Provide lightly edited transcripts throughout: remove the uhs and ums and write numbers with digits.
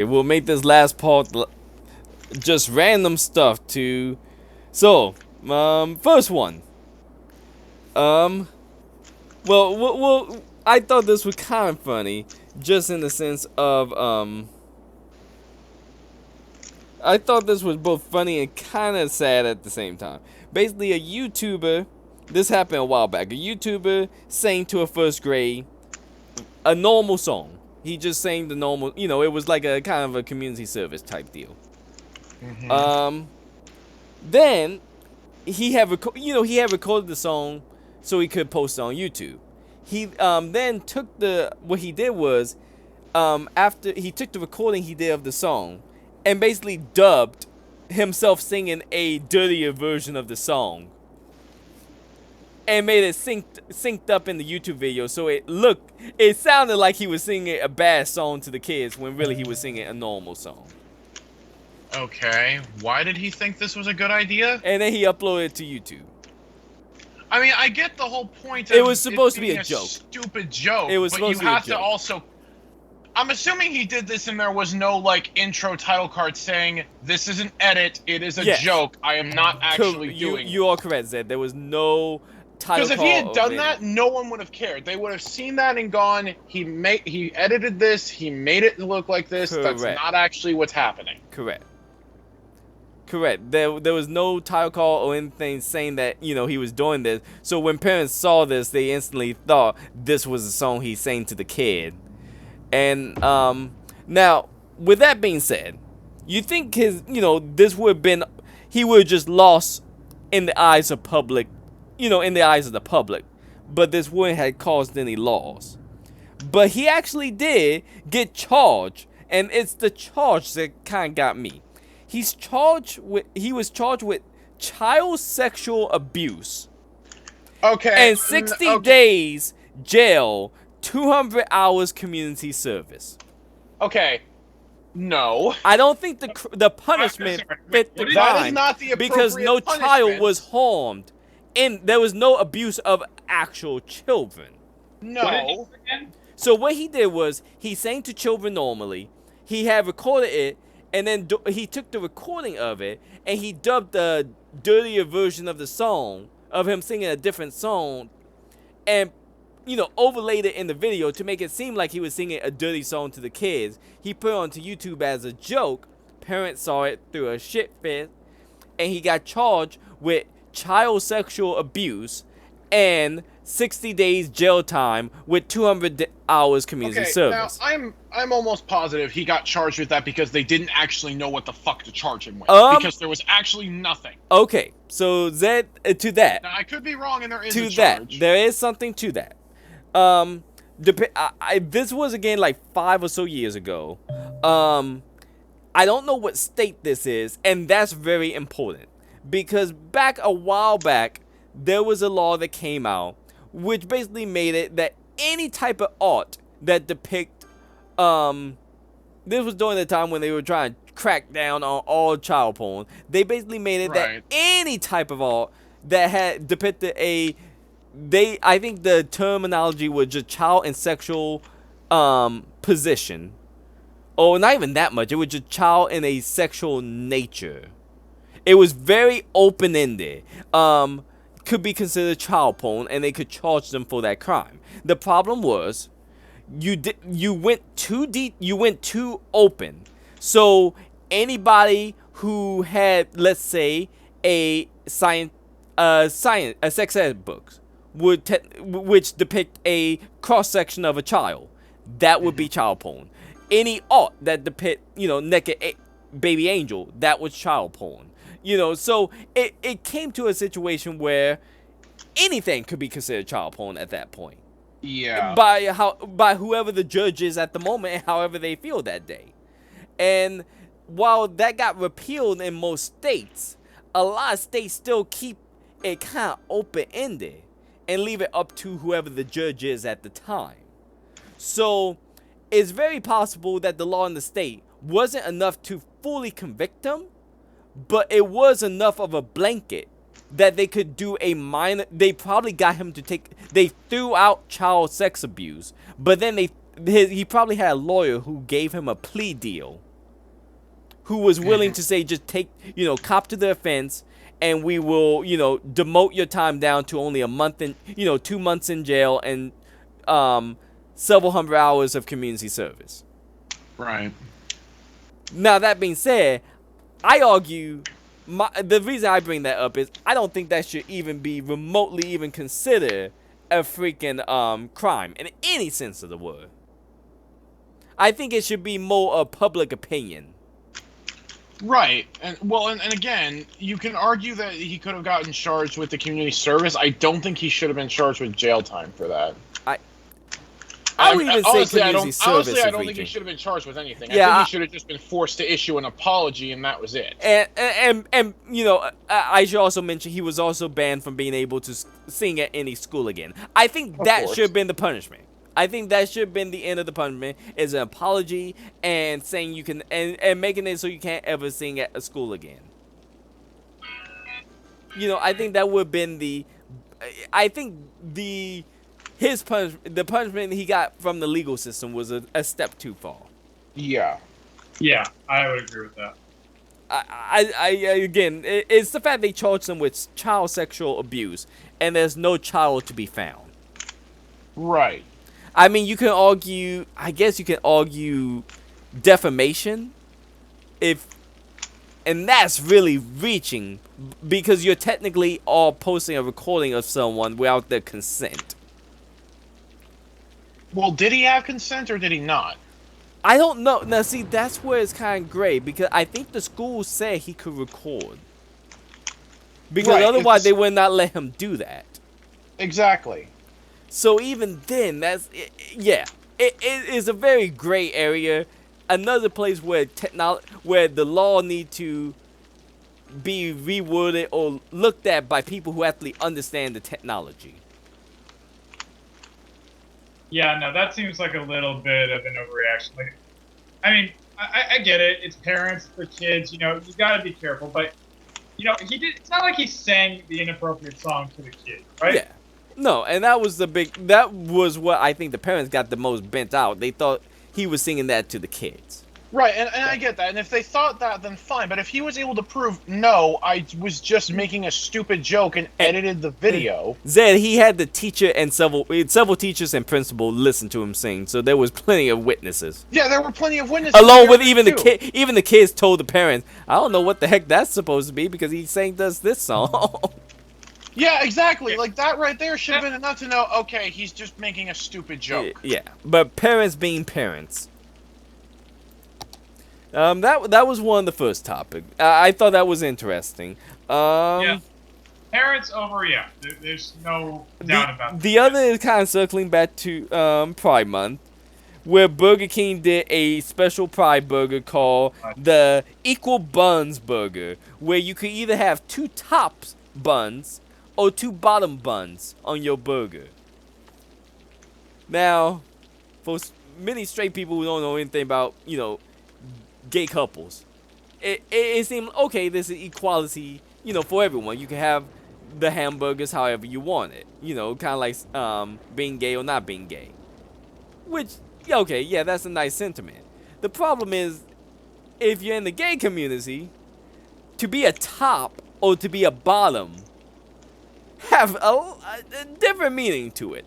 We'll make this last part just random stuff to. So, first one. Um, well, I thought this was kind of funny, just in the sense of I thought this was both funny and kind of sad at the same time. Basically, a YouTuber. This happened a while back. A YouTuber sang to a first grade a normal song. He just sang the normal. It was like a kind of a community service type deal. Mm-hmm. Then he had recorded the song so he could post it on YouTube. He then took what he did was after he took the recording he did of the song and basically dubbed himself singing a dirtier version of the song and made it synced up in the YouTube video, so it sounded like he was singing a bad song to the kids when really he was singing a normal song. Okay, why did he think this was a good idea? And then he uploaded it to YouTube. I mean, I get the whole point of it was supposed to be being a joke. Stupid joke. It was but supposed you to be a have joke. to also. I'm assuming he did this and there was no like intro title card saying this is an edit, it is a joke. I am not actually doing. You are correct, Zed. There was no title Because if card. he had done that, no one would have cared. They would have seen that and gone, he edited this, he made it look like this. Correct. That's not actually what's happening. Correct. There was no title call or anything saying that he was doing this. So when parents saw this, they instantly thought this was the song he sang to the kid. And now with that being said, you think this would have been he would have just lost in the eyes of public, in the eyes of the public, but this wouldn't have caused any loss. But he actually did get charged, and it's the charge that kind of got me. He was charged with child sexual abuse. Okay. And 60 days jail, 200 hours community service. Okay. No. I don't think the punishment fit the crime. That is not the appropriate because no punishment. child was harmed. And there was no abuse of actual children. No. So what he did was he sang to children normally. He had recorded it, and then he took the recording of it and he dubbed the dirtier version of the song of him singing a different song, and overlaid it in the video to make it seem like he was singing a dirty song to the kids. He put it onto YouTube as a joke. Parents saw it, threw a shit fit, and he got charged with child sexual abuse and 60 days jail time with 200 hours community service. Now I'm almost positive he got charged with that because they didn't actually know what the fuck to charge him with, because there was actually nothing. Okay, so Zed, to that. Now I could be wrong, and there is to a charge. that, there is something to that. This was again like 5 or so years ago. I don't know what state this is, and that's very important because a while back there was a law that came out which basically made it that any type of art that depict this was during the time when they were trying to crack down on all child porn. They basically made it that any type of art that had depicted I think the terminology was just child and sexual position. Or not even that much. It was just child in a sexual nature. It was very open-ended. Could be considered child porn, and they could charge them for that crime. The problem was, you went too deep. You went too open. So anybody who had, let's say, a sex ed books which depict a cross section of a child, that would be child porn. Any art that depict naked baby angel, that was child porn. So it came to a situation where anything could be considered child porn at that point. Yeah. By whoever the judge is at the moment and however they feel that day. And while that got repealed in most states, a lot of states still keep it kind of open-ended and leave it up to whoever the judge is at the time. So it's very possible that the law in the state wasn't enough to fully convict him, but it was enough of a blanket that they could do a minor. They probably got him to they threw out child sex abuse, but then he probably had a lawyer who gave him a plea deal who was willing to say, just take, cop to the offense, and we will, demote your time down to only a month in, 2 months in jail and several hundred hours of community service. Right. Now, that being said, I argue, the reason I bring that up is I don't think that should even be remotely even considered a freaking crime in any sense of the word. I think it should be more of public opinion. Right. And again, you can argue that he could have gotten charged with the community service. I don't think he should have been charged with jail time for that. I would even say community service. Honestly, I don't think he should have been charged with anything. Yeah, I think he should have just been forced to issue an apology, and that was it. And I should also mention he was also banned from being able to sing at any school again. I think that should have been the punishment. I think that should have been the end of the punishment, is an apology and saying you can and making it so you can't ever sing at a school again. I think that would have been the punishment he got from the legal system was a step too far. Yeah. Yeah, I would agree with that. Again, it's the fact they charged him with child sexual abuse, and there's no child to be found. Right. I mean, I guess you can argue defamation, and that's really reaching, because you're technically all posting a recording of someone without their consent. Well, did he have consent or did he not? I don't know. Now, see, that's where it's kind of gray, because I think the school said he could record. Because otherwise they would not let him do that. Exactly. So even then, it is a very gray area. Another place where where the law need to be reworded or looked at by people who actually understand the technology. Yeah, no, that seems like a little bit of an overreaction. Like, I mean, I get it. It's parents, the kids. You got to be careful. But he did. It's not like he sang the inappropriate song to the kid, right? Yeah. No, and that was what I think the parents got the most bent out. They thought he was singing that to the kids. Right, and I get that. And if they thought that, then fine. But if he was able to prove, no, I was just making a stupid joke and edited the video. Zed, he had the teacher and several teachers and principal listen to him sing, so there was plenty of witnesses. Yeah, there were plenty of witnesses. Along with even the kids told the parents, I don't know what the heck that's supposed to be because he sang this song. Yeah, exactly. Like, that right there should have been enough to know, okay, he's just making a stupid joke. Yeah, but parents being parents. That was one of the first topic. I thought that was interesting. Yeah. Parents overreact. There's no doubt about that. The other is kind of circling back to Pride Month, where Burger King did a special Pride burger called the Equal Buns Burger, where you could either have 2 top buns or 2 bottom buns on your burger. Now, for many straight people who don't know anything about, gay couples, it seemed, okay, this is equality, for everyone. You can have the hamburgers however you want it. Kind of like being gay or not being gay. Which, okay, yeah, that's a nice sentiment. The problem is, if you're in the gay community, to be a top or to be a bottom have a different meaning to it.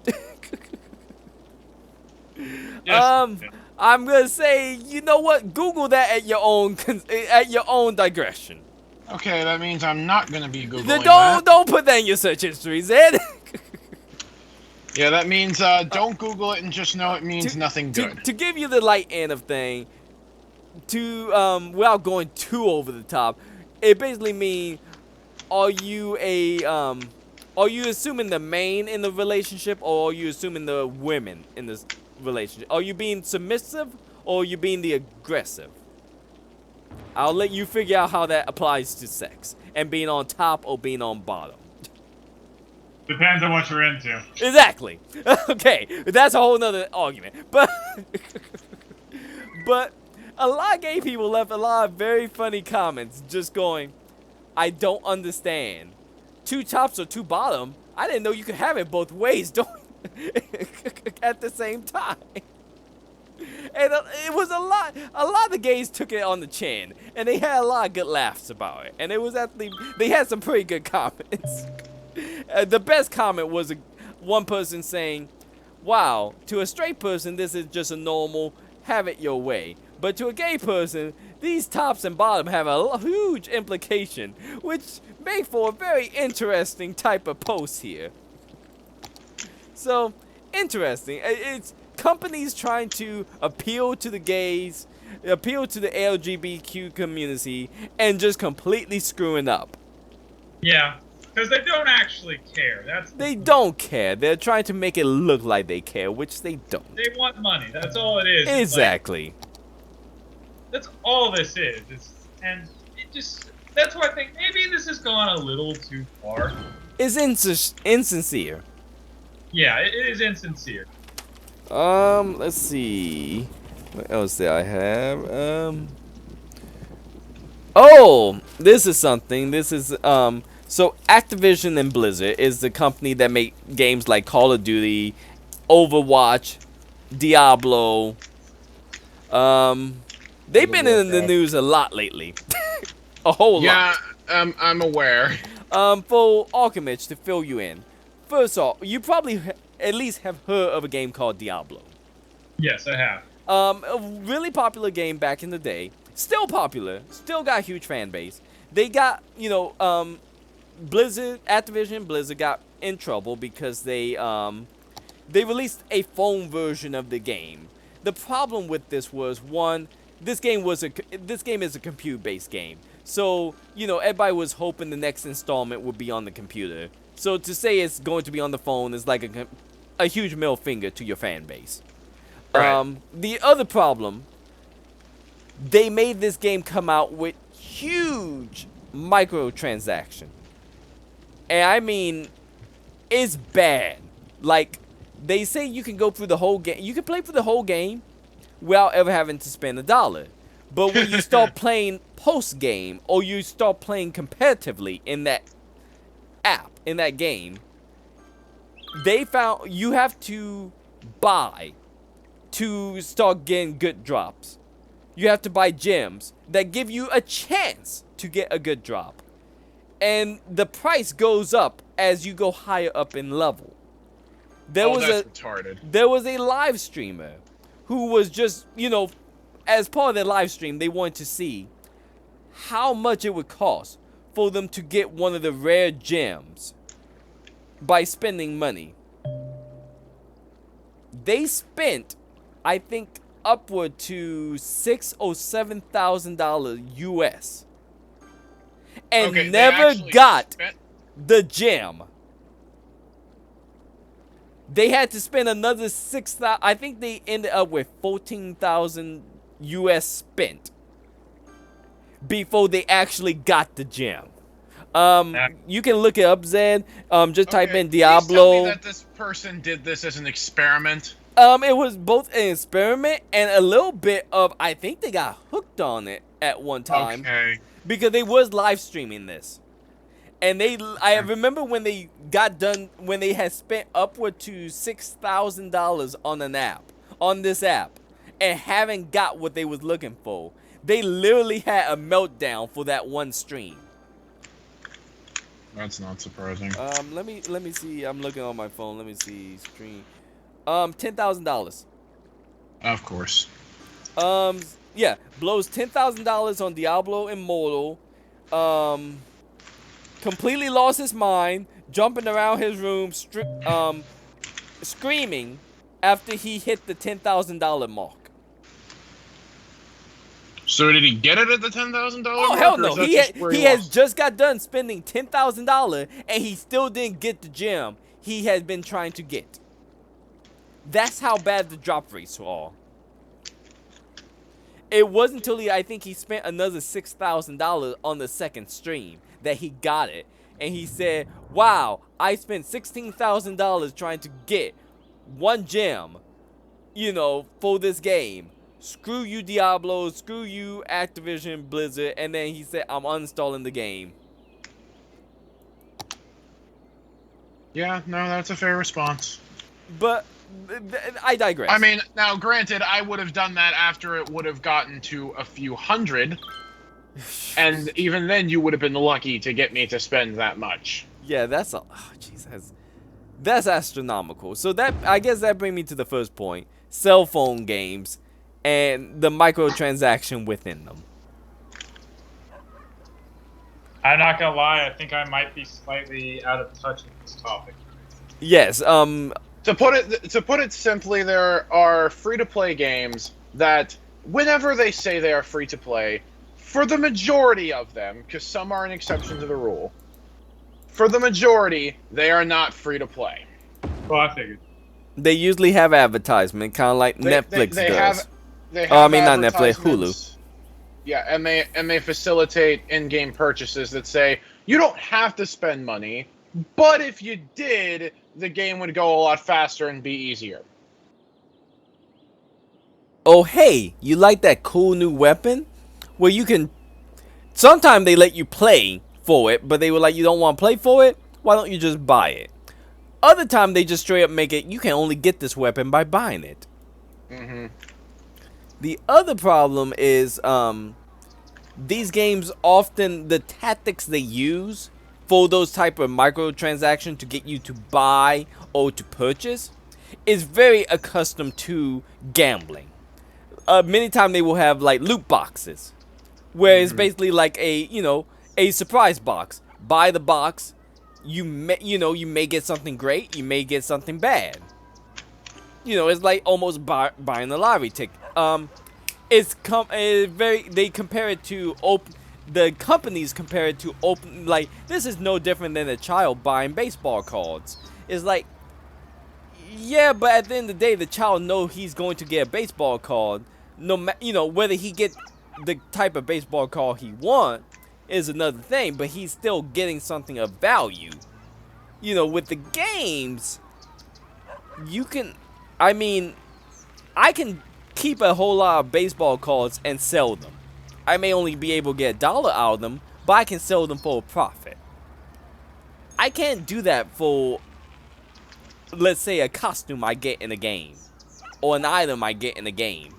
Yes. I'm gonna say, you know what? Google that at your own digression. Okay, that means I'm not gonna be Googling that. Don't put that in your search history, Zed. Yeah, that means don't Google it and just know it means nothing good. To give you the light end of thing, without going too over the top, it basically means, are you assuming the main in the relationship, or are you assuming the women in this relationship? Are you being submissive, or are you being the aggressive? I'll let you figure out how that applies to sex and being on top or being on bottom. Depends on what you're into. Exactly. Okay, that's a whole nother argument. But a lot of gay people left a lot of very funny comments just going, I don't understand. 2 tops or 2 bottom? I didn't know you could have it both ways, at the same time. And it was a lot of the gays took it on the chin, and they had a lot of good laughs about it, and it was actually, they had some pretty good comments. The best comment was one person saying, wow, to a straight person this is just a normal have it your way, but to a gay person these tops and bottom have a huge implication, which made for a very interesting type of post here. So interesting. It's companies trying to appeal to the gays, appeal to the LGBTQ community, and just completely screwing up. Yeah, because they don't actually care. They don't care. They're trying to make it look like they care, which they don't. They want money. That's all it is. Exactly. That's all this is. And it just, that's why I think maybe this has gone a little too far. It's insincere. Yeah, it is insincere. Let's see. What else did I have? Oh, this is something. This is, so Activision and Blizzard is the company that make games like Call of Duty, Overwatch, Diablo. They've been in the news a lot lately. A whole lot. Yeah, I'm aware. For Alchemist, to fill you in. First off, you probably at least have heard of a game called Diablo. Yes, I have. A really popular game back in the day. Still popular. Still got a huge fan base. They got, Activision Blizzard got in trouble because they released a phone version of the game. The problem with this was, one, this game is a computer-based game. So, everybody was hoping the next installment would be on the computer. So to say it's going to be on the phone is like a huge middle finger to your fan base. Right. The other problem, they made this game come out with huge microtransaction. And I mean, it's bad. Like, they say you can go through the whole game. You can play through the whole game without ever having to spend $1. But when you start playing post-game, or you start playing competitively in that app, in that game, they found you have to buy to start getting good drops. You have to buy gems that give you a chance to get a good drop. And the price goes up as you go higher up in level. That's retarded. There was a live streamer who was just, as part of their live stream, they wanted to see how much it would cost for them to get one of the rare gems by spending money. They spent, I think, upward to $6,000 or $7,000 US, and never got the gem. They had to spend another $6,000. I think they ended up with $14,000 US spent before they actually got the gem. You can look it up, Zed. Just type in Diablo. Please tell me that this person did this as an experiment. It was both an experiment and a little bit of, I think they got hooked on it at one time. Okay. Because they was live streaming this. And I remember when they got done, when they had spent upward to $6,000 on this app, and haven't got what they was looking for. They literally had a meltdown for that one stream. That's not surprising. Let me see. I'm looking on my phone. Let me see stream. $10,000. Of course. Yeah, blows $10,000 on Diablo Immortal. Completely lost his mind, jumping around his room, screaming after he hit the $10,000 mark. So did he get it at the $10,000 mark? Oh hell no! He has just got done spending $10,000 and he still didn't get the gem he has been trying to get. That's how bad the drop rates are. It wasn't until I think he spent another $6,000 on the second stream that he got it, and he said, "Wow, I spent $16,000 trying to get one gem, for this game. Screw you, Diablo. Screw you, Activision Blizzard." And then he said, "I'm uninstalling the game." Yeah, no, that's a fair response. But I digress. I mean, now granted, I would have done that after it would have gotten to a few hundred, and even then, you would have been lucky to get me to spend that much. yeah, that's that's astronomical. So that, I guess that brings me to the first point: cell phone games and the microtransaction within them. I'm not gonna lie, I think I might be slightly out of touch with this topic. Yes. To put it simply, there are free-to-play games that, whenever they say they are free-to-play, for the majority of them, because some are an exception to the rule, for the majority, they are not free-to-play. Well, I figured. They usually have advertisement, kind of like Netflix they does. They have I mean, not Netflix, Hulu. advertisements. Yeah, and they facilitate in-game purchases that say you don't have to spend money, but if you did, the game would go a lot faster and be easier. Oh, hey, you like that cool new weapon? Where you can... Sometimes they let you play for it, but they were like, you don't want to play for it? Why don't you just buy it? Other time they just straight up make it, you can only get this weapon by buying it. Mm-hmm. The other problem is, these games often, the tactics they use for those type of microtransactions to get you to buy or to purchase is very accustomed to gambling. Many times they will have like loot boxes, where it's basically like a surprise box. Buy the box, you may get something great, you may get something bad. It's like almost buying a lottery ticket. They compare it to the companies compare it to open, like, this is no different than a child buying baseball cards. It's like, yeah, but at the end of the day, the child knows he's going to get a baseball card. Whether he get the type of baseball card he want is another thing, but he's still getting something of value. With the games, I can keep a whole lot of baseball cards and sell them. I may only be able to get $1 out of them, but I can sell them for a profit. I can't do that for, let's say, a costume I get in a game, or an item I get in a game.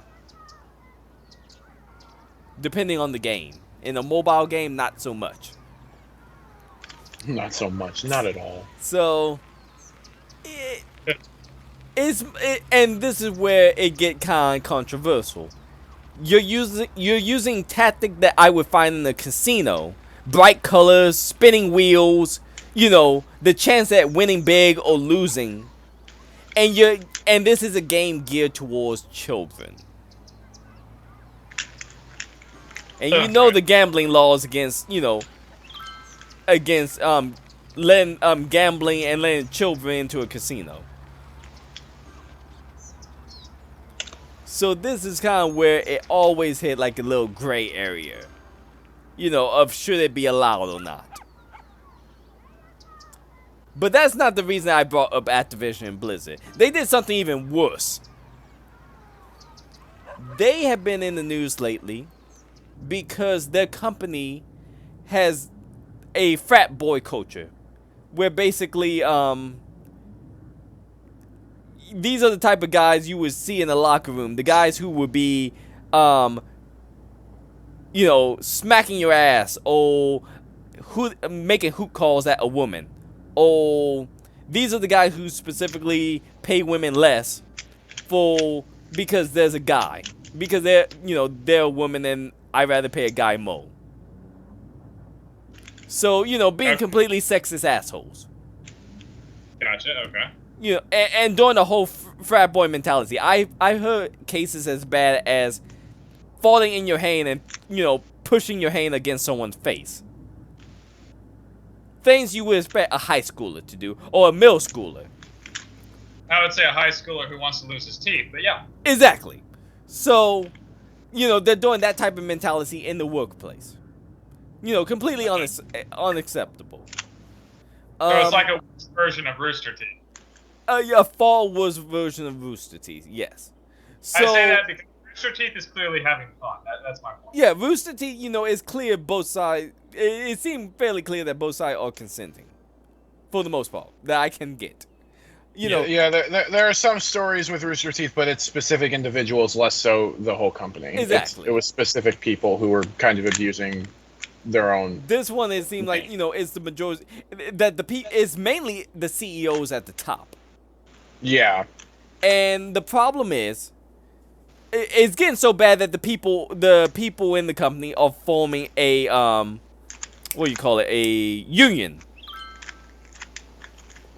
Depending on the game. In a mobile game, not so much. Not so much, not at all. So, and this is where it get kind of controversial. You're using tactic that I would find in a casino. Bright colors, spinning wheels, the chance at winning big or losing. And this is a game geared towards children. And the gambling laws against letting gambling and letting children into a casino. So this is kind of where it always hit like a little gray area, of should it be allowed or not. But that's not the reason I brought up Activision and Blizzard. They did something even worse. They have been in the news lately because their company has a frat boy culture, where basically these are the type of guys you would see in the locker room. The guys who would be, smacking your ass or making hoot calls at a woman. Or these are the guys who specifically pay women less because there's a guy. Because they're a woman and I'd rather pay a guy more. So, being completely sexist assholes. Gotcha, okay. And doing the whole frat boy mentality. I heard cases as bad as falling in your hand and, pushing your hand against someone's face. Things you would expect a high schooler to do, or a middle schooler. I would say a high schooler who wants to lose his teeth, but yeah. Exactly. So, they're doing that type of mentality in the workplace. Completely unacceptable. So it's like a version of Rooster Teeth. A far worse version of Rooster Teeth, yes. So, I say that because Rooster Teeth is clearly having fun. That's my point. Yeah, Rooster Teeth, it's clear both sides. It seemed fairly clear that both sides are consenting. For the most part, that I can get. you know, There are some stories with Rooster Teeth, but it's specific individuals, less so the whole company. Exactly. It was specific people who were kind of abusing their own. this one it seemed like, you know, it's the majority that it's mainly the CEOs at the top. Yeah. And the problem is, it's getting so bad that the people in the company are forming a what do you call it, a union.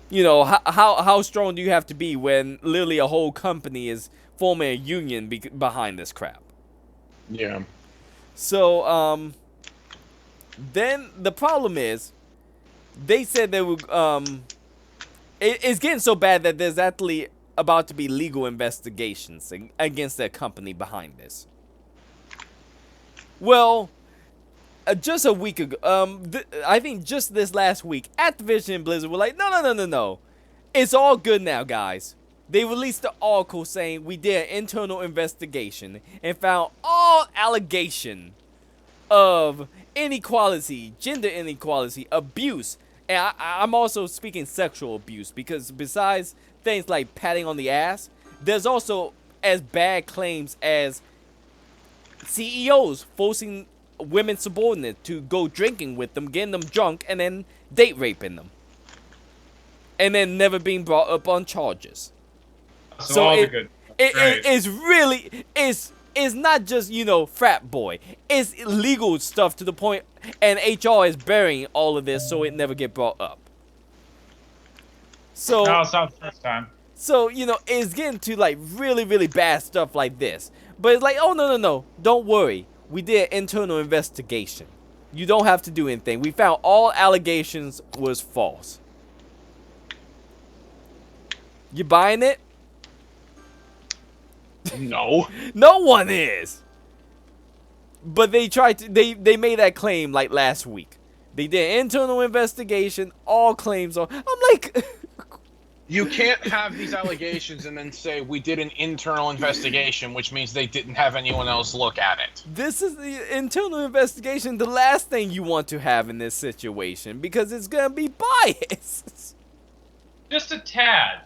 You know, how strong do you have to be when literally a whole company is forming a union behind this crap? Yeah. So then the problem is, they said they would it's getting so bad that there's actually about to be legal investigations against their company behind this. Well, just a week ago, I think just this last week, Activision and Blizzard were like, no. It's all good now, guys. They released the article saying we did an internal investigation and found all allegation of inequality, gender inequality, abuse, and I'm also speaking sexual abuse, because besides things like patting on the ass, there's also as bad claims as CEOs forcing women subordinates to go drinking with them, getting them drunk, and then date raping them, and then never being brought up on charges. So all the good. It's really, it's not just, you know, frat boy. It's illegal stuff to the point, and HR is burying all of this so it never get brought up. So No, it's not the first time. So, you know, it's getting to like really, really bad stuff like this. But it's like, oh, no. Don't worry. We did an internal investigation. You don't have to do anything. We found all allegations was false. You buying it? No. No one is. But they tried to, they made that claim like last week. They did an internal investigation. All claims are, I'm like... You can't have these allegations and then say we did an internal investigation, which means they didn't have anyone else look at it. This is the internal investigation, the last thing you want to have in this situation, because it's gonna be biased. Just a tad.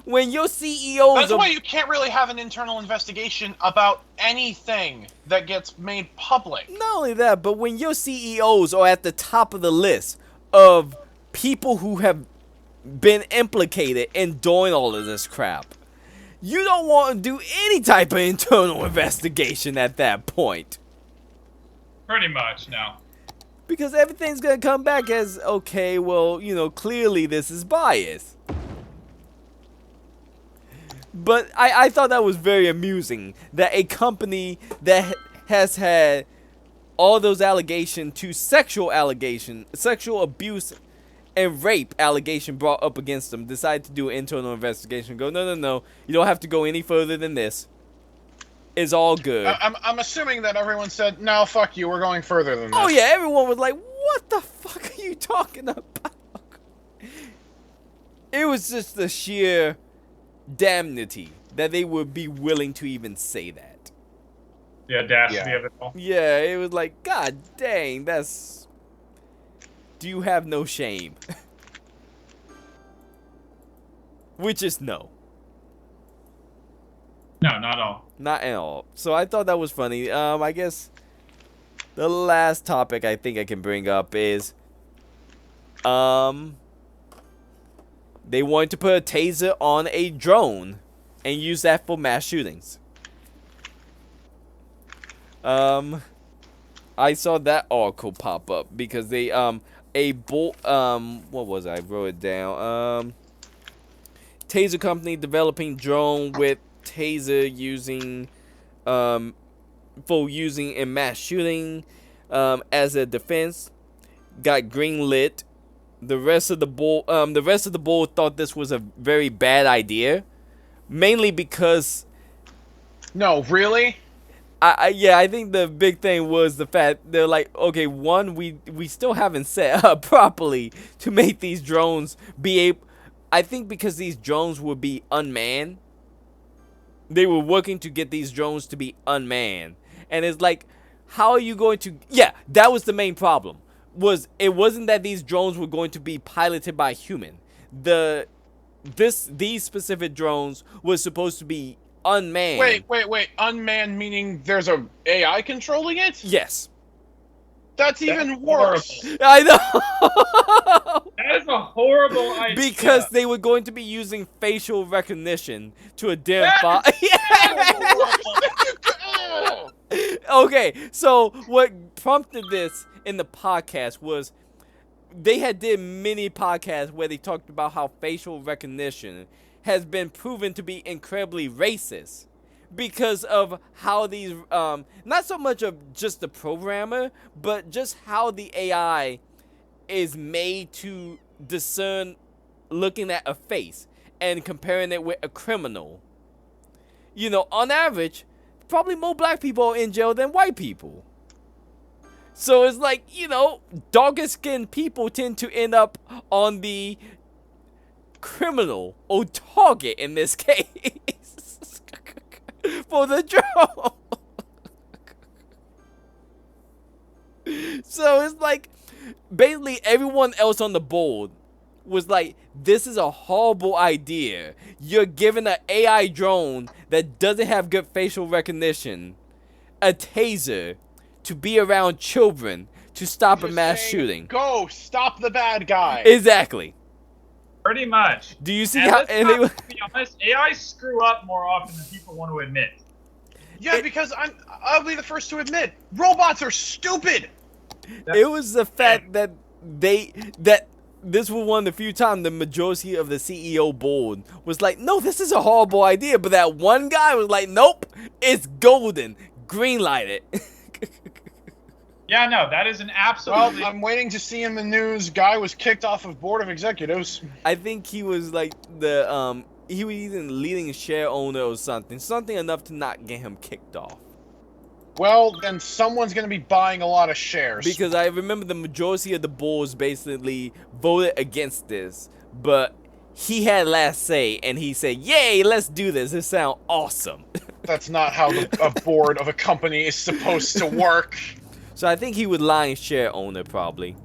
When your CEOs That's why you can't really have an internal investigation about anything that gets made public. Not only that, but when your CEOs are at the top of the list of people who have been implicated in doing all of this crap, you don't want to do any type of internal investigation at that point. Pretty much, no. Because everything's going to come back as, okay, well, you know, clearly this is bias. But I thought that was very amusing, that a company that has had all those allegations to sexual abuse and rape allegation brought up against them, decided to do an internal investigation. Go, no. You don't have to go any further than this. It's all good. I'm assuming that everyone said, no, fuck you, we're going further than this. Oh yeah, everyone was like, what the fuck are you talking about? It was just the sheer damnity that they would be willing to even say that. The audacity of it all. Yeah, it was like, god dang, that's... Do you have no shame? Which is no. No, not all. Not at all. So I thought that was funny. I guess the last topic I think I can bring up is they wanted to put a taser on a drone and use that for mass shootings. I saw that article pop up because they what was it? I wrote it down. Taser company developing drone with taser using for using in mass shooting as a defense got greenlit. The rest of the board thought this was a very bad idea, mainly because No, really? I think the big thing was the fact they're like, okay, one, we still haven't set up properly to make these drones be able. I think because these drones would be unmanned, they were working to get these drones to be unmanned, and it's like, how are you going to? Yeah, that was the main problem. It wasn't that these drones were going to be piloted by a human. The these specific drones were supposed to be unmanned. Wait. Unmanned meaning there's a AI controlling it? Yes. That's even worse. horrible. I know. That is a horrible idea. Because they were going to be using facial recognition to identify. Okay, so what prompted this in the podcast was they had did many podcasts where they talked about how facial recognition has been proven to be incredibly racist because of how these not so much of just the programmer, but just how the AI is made to discern looking at a face and comparing it with a criminal. You know, on average, probably more black people are in jail than white people. So it's like, you know, darker skinned people tend to end up on the criminal or target in this case for the drone. So it's like basically everyone else on the board was like, this is a horrible idea. You're giving an AI drone that doesn't have good facial recognition a taser to be around children to stop a mass shooting. Go stop the bad guy. Exactly. Pretty much. Do you see And how? let's And not, to be honest, AI screw up more often than people want to admit. Yeah, because I'll be the first to admit, robots are stupid. it was the fact that this was one of the few times the majority of the CEO board was like, no, this is a horrible idea. But that one guy was like, nope, it's golden. Green light it. Yeah, no, that is an Well, absolutely. I'm waiting to see in the news. Guy was kicked off of board of executives. I think he was like he was either leading share owner or something enough to not get him kicked off. Well, then someone's going to be buying a lot of shares. Because I remember the majority of the boards basically voted against this, but he had last say, and he said, "Yay, let's do this. This sounds awesome." That's not how a board of a company is supposed to work. So I think he was lying share owner probably.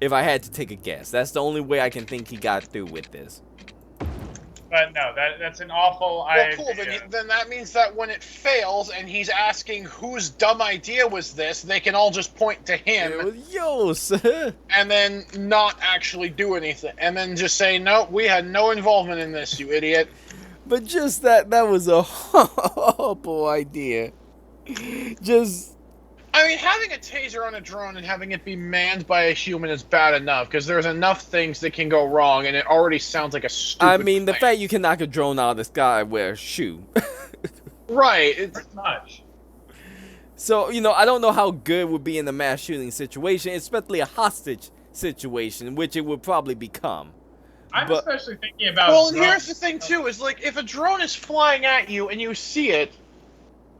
If I had to take a guess, that's the only way I can think he got through with this. But no, that's an awful Well, idea. cool. Then that means that when it fails and he's asking whose dumb idea was this, they can all just point to him It was yours. and then not actually do anything. And then just say, no, we had no involvement in this, you idiot. But just that was a horrible idea. Just I mean, having a taser on a drone and having it be manned by a human is bad enough, because there's enough things that can go wrong, and it already sounds like a stupid I mean, the plan. fact you can knock a drone out of the sky with a shoe. Right. Pretty much. So, you know, I don't know how good it would be in a mass shooting situation, especially a hostage situation, which it would probably become. I'm But- especially thinking about. Well, and drones. here's the thing, too, is, like, if a drone is flying at you and you see it,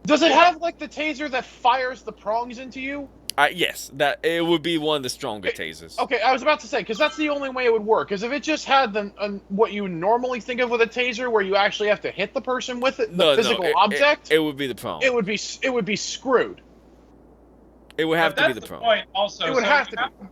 does it have, like, the taser that fires the prongs into you? Yes, that it would be one of the stronger tasers. Okay, I was about to say, because that's the only way it would work. Because if it just had what you normally think of with a taser, where you actually have to hit the person with it, the physical object, It would be the prong. it would be screwed. It would have But to be that's the prong. point also. It would So have you to be.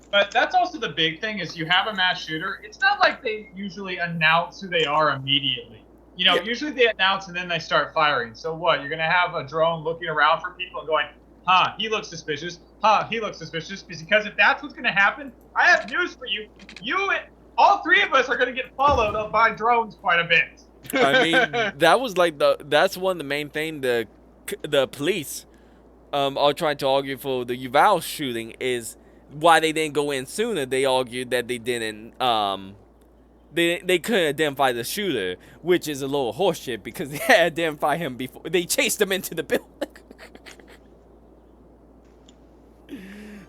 But that's also the big thing is you have a mass shooter. It's not like they usually announce who they are immediately. You know, Yeah. usually they announce and then they start firing. So what? You're going to have a drone looking around for people and going, huh, he looks suspicious. Huh, he looks suspicious. Because if that's what's going to happen, I have news for you. You and all three of us are going to get followed up by drones quite a bit. I mean, that was like that's one of the main thing the police are trying to argue for the Uvalde shooting is why they didn't go in sooner. They argued that they didn't they couldn't identify the shooter, which is a little horseshit because they had identified him before they chased him into the building.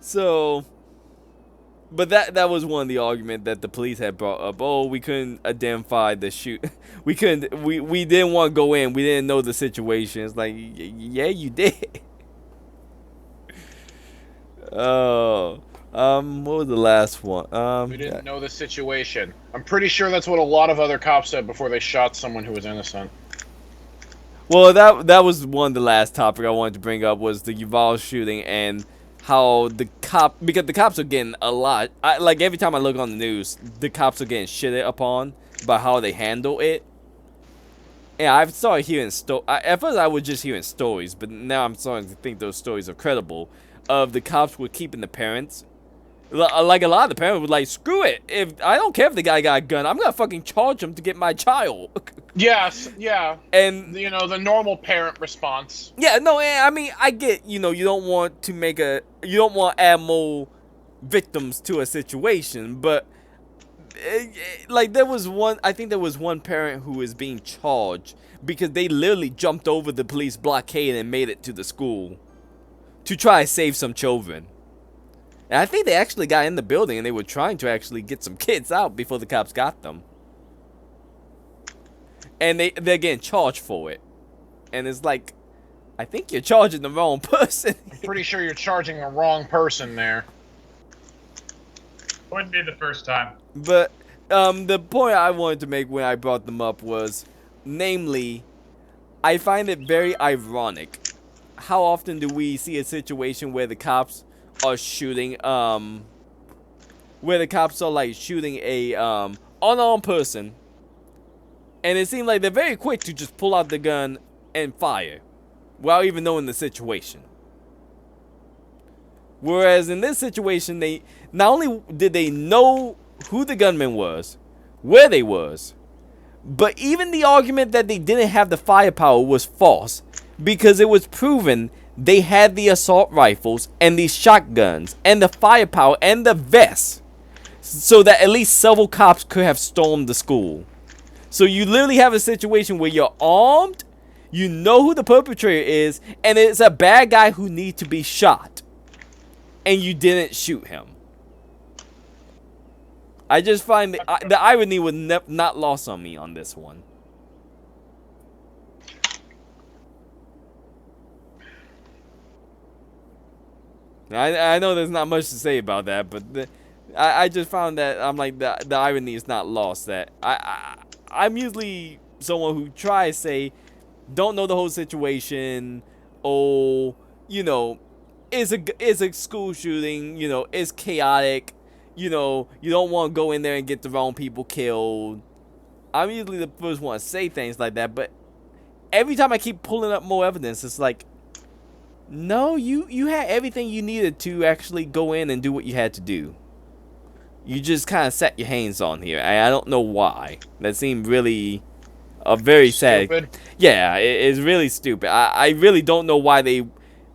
So, but that was one of the argument that the police had brought up. Oh, we couldn't identify the shoot. We didn't want to go in. We didn't know the situation. It's like, yeah, you did. Oh, what was the last one? We didn't know the situation. I'm pretty sure that's what a lot of other cops said before they shot someone who was innocent. Well, that was one of the last topic I wanted to bring up was the Uvalde shooting and how because the cops are getting a lot. Like every time I look on the news, the cops are getting shitted upon by how they handle it. And I've started hearing at first I was just hearing stories, but now I'm starting to think those stories are credible. Of the cops were keeping the parents. Like a lot of the parents were like, screw it. If I don't care if the guy got a gun, I'm gonna fucking charge him to get my child. Yes, yeah. And You know, the normal parent response. yeah, no, I mean I get, you don't want to you don't want to add more victims to a situation, but like I think there was one parent who was being charged because they literally jumped over the police blockade and made it to the school to try to save some children. And I think they actually got in the building and they were trying to actually get some kids out before the cops got them. And they're getting charged for it. And it's like, I think you're charging the wrong person. I'm pretty sure you're charging the wrong person there. Wouldn't be the first time. But the point I wanted to make when I brought them up was, namely, I find it very ironic. How often do we see a situation where the cops are shooting, where the cops are like shooting a unarmed person, and it seems like they're very quick to just pull out the gun and fire, without even knowing the situation. Whereas in this situation, they not only did they know who the gunman was, where they was, but even the argument that they didn't have the firepower was false, because it was proven they had the assault rifles and the shotguns and the firepower and the vests, so that at least several cops could have stormed the school. So you literally have a situation where you're armed, you know who the perpetrator is, and it's a bad guy who needs to be shot, and you didn't shoot him. I just find the irony was not lost on me on this one. I know there's not much to say about that, but I just found that I'm like the irony is not lost. That I'm usually someone who tries to say don't know the whole situation, or it's a school shooting, it's chaotic, you don't want to go in there and get the wrong people killed. I'm usually the first one to say things like that, but every time I keep pulling up more evidence, it's like, no, you had everything you needed to actually go in and do what you had to do. You just kind of set your hands on here. I don't know why. That seemed really very Stupid. sad. Yeah, it's really stupid. I really don't know why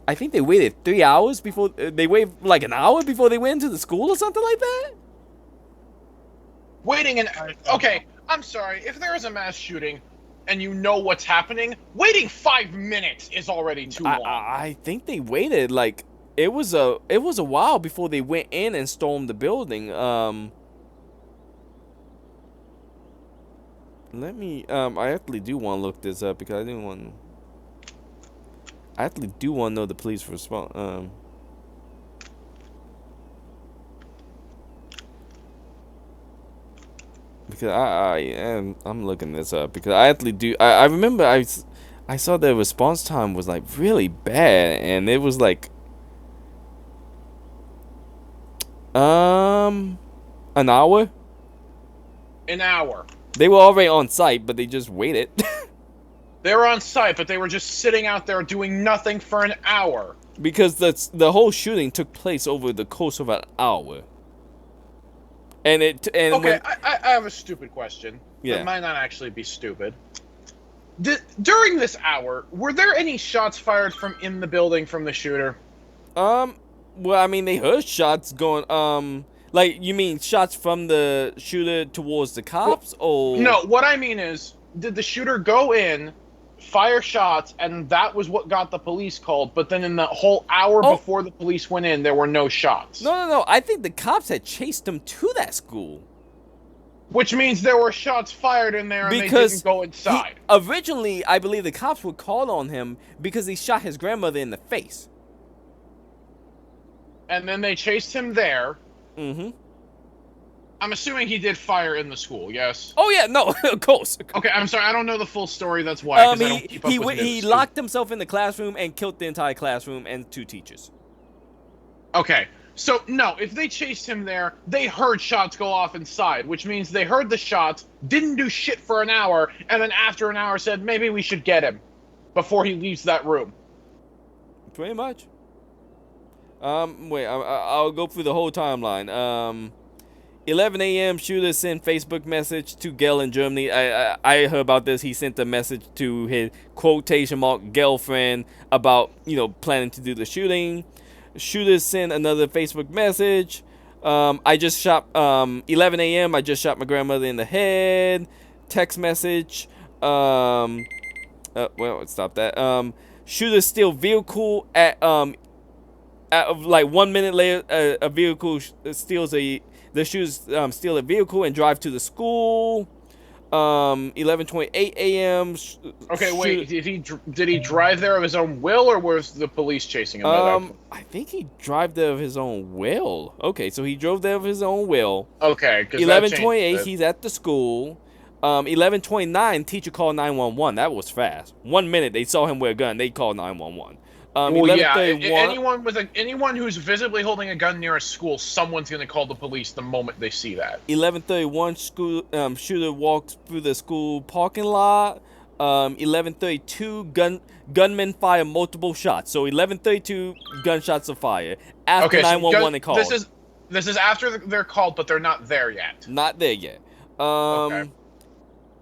I think they waited 3 hours before they waited like an hour before they went into the school or something like that. Okay, I'm sorry. If there is a mass shooting and you know what's happening, waiting 5 minutes is already too long. I think they waited like it was a while before they went in and stormed the building. Let me I actually do want to look this up because I actually do want to know the police response. Because I'm looking this up because I actually do. I remember I saw the response time was like really bad, and it was like an hour. An hour. They were already on site, but they just waited. They were on site, but they were just sitting out there doing nothing for an hour. Because the whole shooting took place over the course of an hour. Okay, I have a stupid question. Yeah. It might not actually be stupid. During this hour, were there any shots fired from in the building from the shooter? Well, I mean, they heard shots going, like, you mean shots from the shooter towards the cops, or? No, what I mean is, did the shooter go in, fire shots, and that was what got the police called, but then in the whole hour before the police went in, there were no shots? No. I think the cops had chased them to that school. Which means there were shots fired in there and they didn't go inside. Originally, I believe the cops were called on him because he shot his grandmother in the face. And then they chased him there. Mm-hmm. I'm assuming he did fire in the school, yes? Oh, yeah, no, of course. Okay, I'm sorry, I don't know the full story, that's why, 'cause I don't keep up with he news. locked himself in the classroom and killed the entire classroom and 2 teachers. Okay. So, no, if they chased him there, they heard shots go off inside, which means they heard the shots, didn't do shit for an hour, and then after an hour said, maybe we should get him before he leaves that room. Pretty much. Wait, I'll go through the whole timeline. 11 a.m. shooter sent Facebook message to Gell in Germany. I heard about this. He sent a message to his quotation mark girlfriend about, planning to do the shooting. Shooter sent another Facebook message. I just shot, 11 a.m. I just shot my grandmother in the head. Text message. Well, stop that. Shooter steal vehicle at like 1 minute later, a vehicle steals the shooters steal a vehicle and drive to the school. 11:28 a.m. Okay, wait. Did he drive there of his own will, or was the police chasing him? I think he drove there of his own will. Okay, so he drove there of his own will. Okay, 11:28, he's at the school. 11:29, teacher called 911. That was fast. 1 minute, they saw him with a gun. They called 911. Well, yeah. Anyone who's visibly holding a gun near a school, someone's gonna call the police the moment they see that. 11:31, school shooter walks through the school parking lot. 11:32, gunmen fire multiple shots. So 11:32, gunshots are fired. After 911 they call. This is after they're called, but they're not there yet. Not there yet. Okay.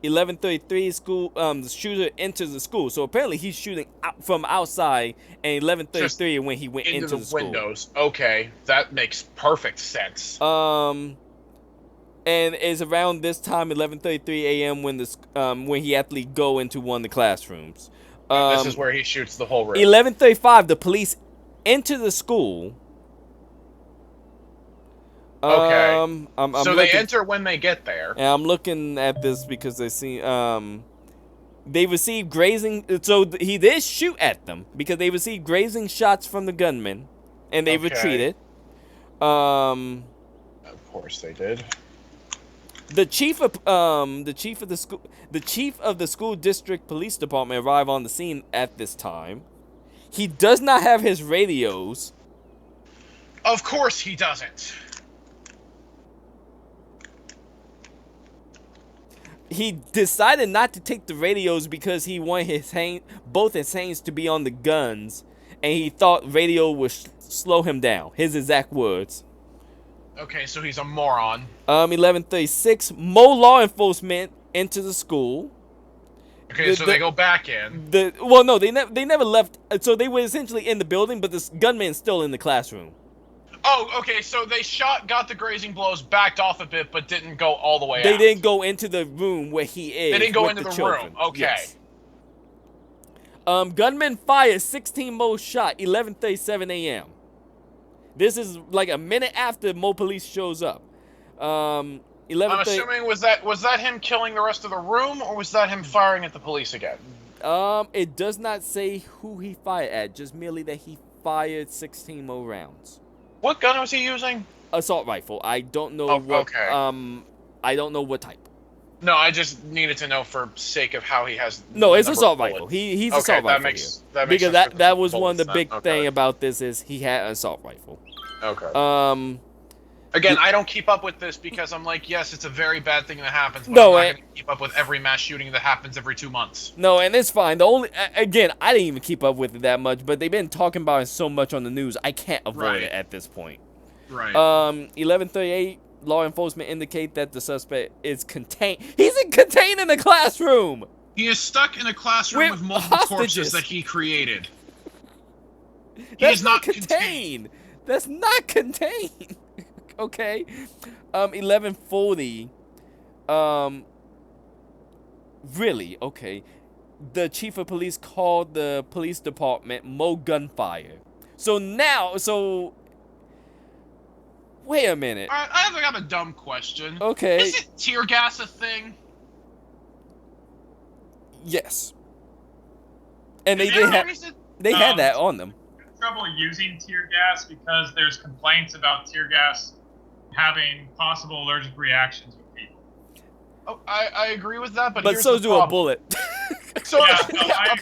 11:33, school. The shooter enters the school. So apparently he's shooting out from outside. And 11:33 when he went into the school. Windows. Okay, that makes perfect sense. And it's around this time, 11:33 a.m. when he actually go into one of the classrooms. This is where he shoots the whole room. 11:35, the police enter the school. Okay. So they enter when they get there. And I'm looking at this because they see they received grazing. So he did shoot at them because they received grazing shots from the gunman, and they retreated. Of course they did. The chief of the school district police department arrived on the scene at this time. He does not have his radios. Of course he doesn't. He decided not to take the radios because he wanted both his hands to be on the guns, and he thought radio would slow him down. His exact words. Okay, so he's a moron. 11:36, more law enforcement enter the school. Okay, so they go back in. No, they never left. So they were essentially in the building, but this gunman's still in the classroom. Oh, okay, so they got the grazing blows, backed off a bit, but didn't go all the way out. They didn't go into the room where he is. They didn't go into the children. room. Okay. Yes. Gunman fires 16 more shots, 11:37 a.m. This is like a minute after more police shows up. 11:30. I'm assuming was that him killing the rest of the room, or was that him firing at the police again? It does not say who he fired at, just merely that he fired 16 more rounds. What gun was he using? Assault rifle. I don't know what. Okay. I don't know what type. No, I just needed to know for sake of how he has. No, it's assault rifle. He's okay, assault rifle that makes because sense that was one of the bullets, big thing about this is he had an assault rifle. Okay. Again, I don't keep up with this because I'm like, yes, it's a very bad thing that happens, but No, I'm not going to keep up with every mass shooting that happens every 2 months. No, and it's fine. Again, I didn't even keep up with it that much, but they've been talking about it so much on the news, I can't avoid it at this point. Right. 11:38, law enforcement indicate that the suspect is contained. He's contained in a classroom. He is stuck in a classroom with multiple corpses that he created. He is not contained. That's not contained. Okay. 11:40. Really? Okay. The chief of police called the police department. More gunfire. So wait a minute. I have a dumb question. Okay. Is it tear gas a thing? Yes. And they had that on them. Trouble using tear gas because there's complaints about tear gas having possible allergic reactions with people. Oh, I agree with that, but here's so the do problem. a bullet. A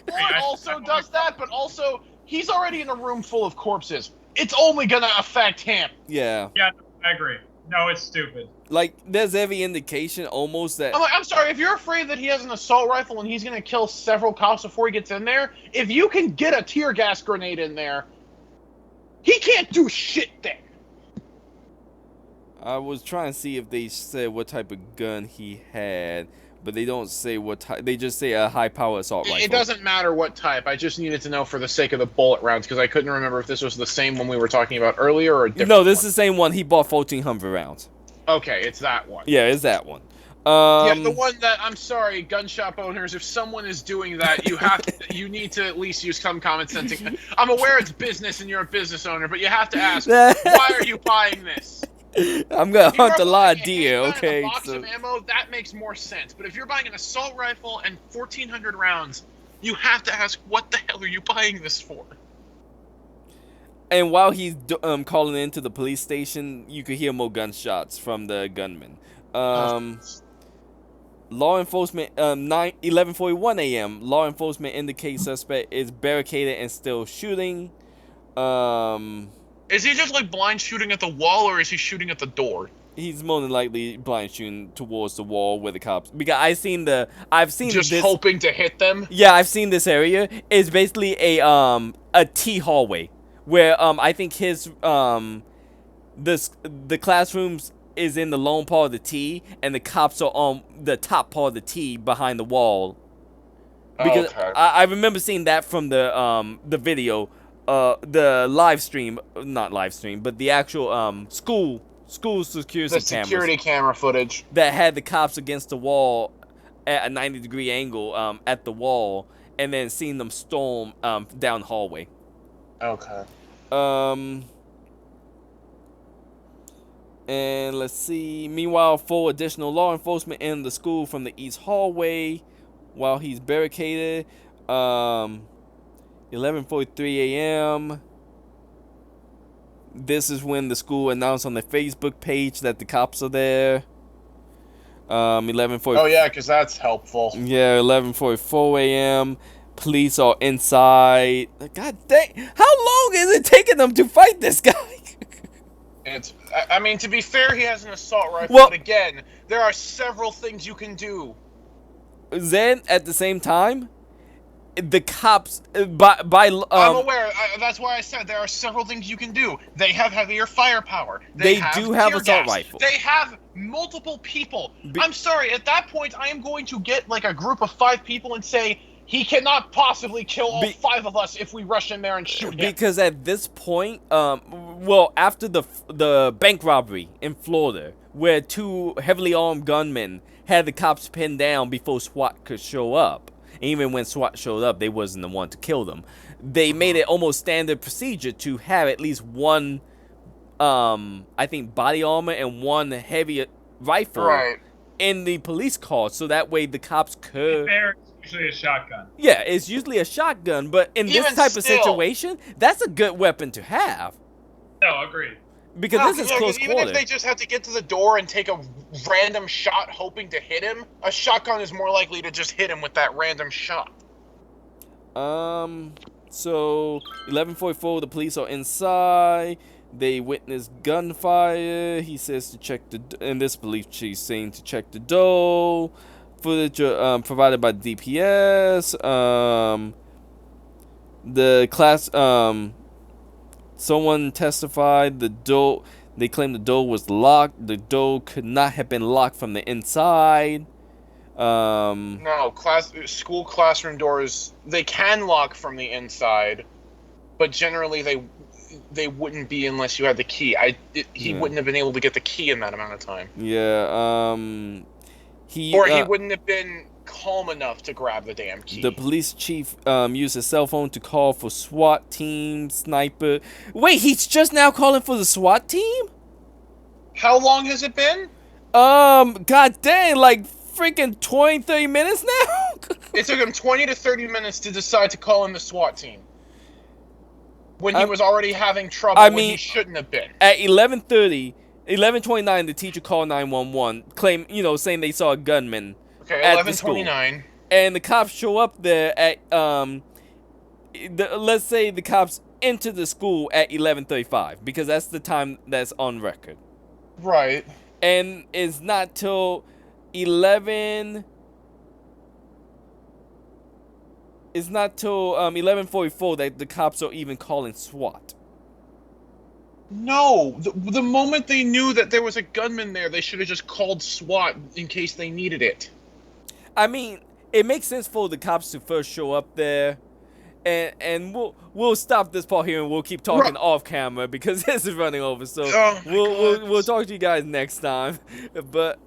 bullet also does that, but also he's already in a room full of corpses. it's only gonna affect him. Yeah. Yeah, I agree. No, it's stupid. Like, there's every indication almost that... I'm sorry, if you're afraid that he has an assault rifle and he's gonna kill several cops before he gets in there, if you can get a tear gas grenade in there, he can't do shit there. I was trying to see if they said what type of gun he had, but they don't say what type. They just say a high-power assault rifle. It doesn't matter what type. I just needed to know for the sake of the bullet rounds, because I couldn't remember if this was the same one we were talking about earlier or a different No, this one. is the same one. He bought 1,400 rounds. Okay, it's that one. Yeah, it's that one. Yeah, the one that, I'm sorry, gun shop owners, if someone is doing that, you need to at least use some common sense. I'm aware it's business and you're a business owner, but you have to ask, why are you buying this? I'm gonna If you're hunt a lot of buying a deer, handgun and okay? a box of ammo, that makes more sense. But if you're buying an assault rifle and 1,400 rounds, you have to ask, what the hell are you buying this for? And while he's calling into the police station, you could hear more gunshots from the gunman. Law enforcement, 11:41 a.m. Law enforcement indicates suspect is barricaded and still shooting. Is he just like blind shooting at the wall, or is he shooting at the door? He's more than likely blind shooting towards the wall where the cops. Because I've seen Just this, hoping to hit them. Yeah, I've seen this area. It's basically a T hallway where I think his the classrooms is in the lone part of the T, and the cops are on the top part of the T behind the wall. Because okay. I remember seeing that from the video, the live stream, not live stream, but the actual school security The security camera footage that had the cops against the wall at a 90-degree angle at the wall, and then seeing them storm down the hallway. Okay. And let's see. Meanwhile, 4 additional law enforcement in the school from the east hallway while he's barricaded. 11:43 a.m. This is when the school announced on their Facebook page that the cops are there. 11:40. Oh yeah, because that's helpful. Yeah, 11:44 a.m. Police are inside. God dang! How long is it taking them to fight this guy? I mean, to be fair, he has an assault rifle, Well, but again, there are several things you can do. Then, at the same time, the cops, I'm aware. That's why I said there are several things you can do. They have heavier firepower. They do have tear assault gas. rifle. They have multiple people. I'm sorry. At that point, I am going to get like a group of 5 people and say, he cannot possibly kill all 5 of us if we rush in there and shoot him. Because at this point, well, after the bank robbery in Florida, where 2 heavily armed gunmen had the cops pinned down before SWAT could show up, and even when SWAT showed up, they wasn't the one to kill them. They made it almost standard procedure to have at least 1, I think, body armor and 1 heavy rifle in the police car, so that way the cops could... It's usually a shotgun. Yeah, it's usually a shotgun, but in this type of situation, that's a good weapon to have. No, agreed. Because this is close even quarter. if they just have to get to the door and take a random shot hoping to hit him, a shotgun is more likely to just hit him with that random shot. So 11:44, the police are inside. They witness gunfire. He says to check and this police chief saying to check the door. Footage provided by DPS. The class. Someone testified the door. They claimed the door was locked. The door could not have been locked from the inside. No, school classroom doors, they can lock from the inside, but generally they wouldn't be unless you had the key. He wouldn't have been able to get the key in that amount of time. Yeah. He wouldn't have been calm enough to grab the damn key. The police chief used his cell phone to call for SWAT team, sniper. Wait, he's just now calling for the SWAT team? How long has it been? God dang, like freaking 20, 30 minutes now? It took him 20 to 30 minutes to decide to call in the SWAT team. When he was already having trouble when he shouldn't have been. At 11:29, the teacher called 911, saying they saw a gunman. Okay, at the school. 11:29. And the cops show up there at let's say the cops enter the school at 11:35 because that's the time that's on record. Right. And it's not till 11. It's not till 11:44 that the cops are even calling SWAT. No, the moment they knew that there was a gunman there, they should have just called SWAT in case they needed it. I mean, it makes sense for the cops to first show up there, and we'll stop this part here and we'll keep talking off camera because this is running over. So Oh my God. we'll talk to you guys next time. But